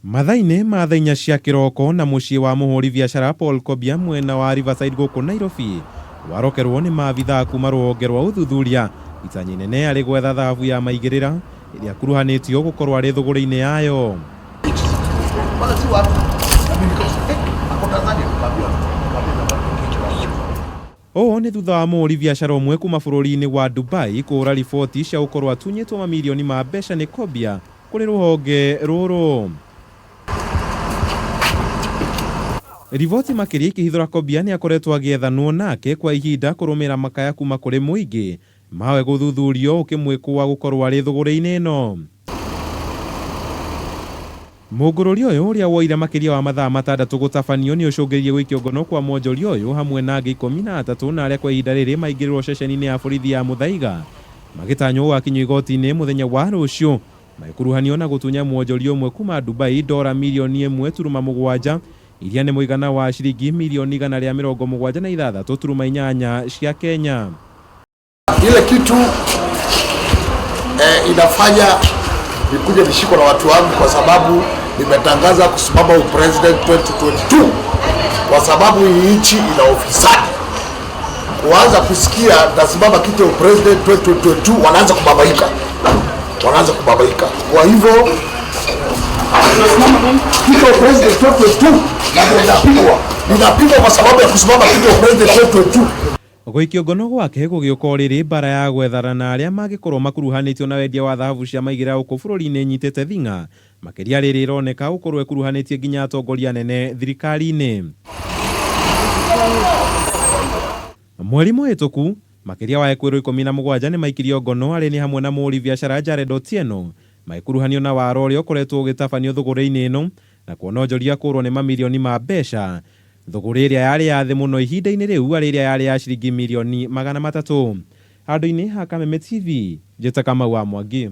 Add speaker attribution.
Speaker 1: Mathaine ma thaa 4 cia kiroko na mucii wa muhuri biashara Paul Kobia mwena wa Riverside guku Nairobi warokerwo ni Mabithaa kuma rũhonge rwa uthuthuria itanyi nene ari gwetha thahabu ya maigirira iria kuruhanitio gukorwo ari thuguri-ini yayo. Ni thutha wa muhuri biashara umwe kuma bururi-ini wa Dubai kuhura riboti cia gukorwo atunyitwo mamilioni ma mbeca ni Kobia kuri rũhonge rũrũ. Riboti makiria ikihithura Kobia ni akoretwo agiethanwo nake kwa ihinda kurumira makaya kuma kuri muingi mawe guthuthurio ukimwikwa gukorwo ari thuguri-ini ino. Mugururi uyu uria woire makiria wa mathaa 6 gutabanio ni ucungiririe gwikio ngono kwa mwonjori uyu hamwe na angi 13 na aria kwa ihinda riri maingirirwo ceceni-ini ya borithi ya Muthaiga magitanywo wakinywo igoti-ini muthenya wa rucio maikuruhanio na gutunya mwonjori umwe kuma Dubai $1.7 milioni iria ni muigana wa shilingi milioni 176.8 cia Kenya.
Speaker 2: Ile kitu inafanya nikuje nishikwe na watu wangu kwa sababu nimetangaza kusimama upresident 2022 kwa sababu hii nchi ina ufisadi. Kuanza kusikia nasimama kiti upresident 2022 wanaanza kubabaika. Kwa hivyo kiti upresident 2022 ninapigwa kwa sababu ya kusimama kiti upresident 2022.
Speaker 1: Gwikio ngono gwake gugiuka riri bara ya Gwethana na aria magikorwo makuruhanitio na wendia wa thahabu cia maigira uko bururi-ini nyitete thinga makiria riri roneka gukorwo ekuruhanitie nginya atongoria nene thirikari-ini. Mweri muhituku makiria wa ekwiro 17 ni maikirio ngono ari ni hamwe na muhuri biashara Jared Otieno maikuruhanio na waro uri ukoretwo ugitabanio thuguri-ini ino na kuononjoria kurwo ni mamilioni ma mbeca. Thuguri iria yari ya thi muno ihinda-ini riu ari iria yari ya shilingi milioni 300. Handu-ini ha Kameme TV, njeta Kamau wa Mwangi.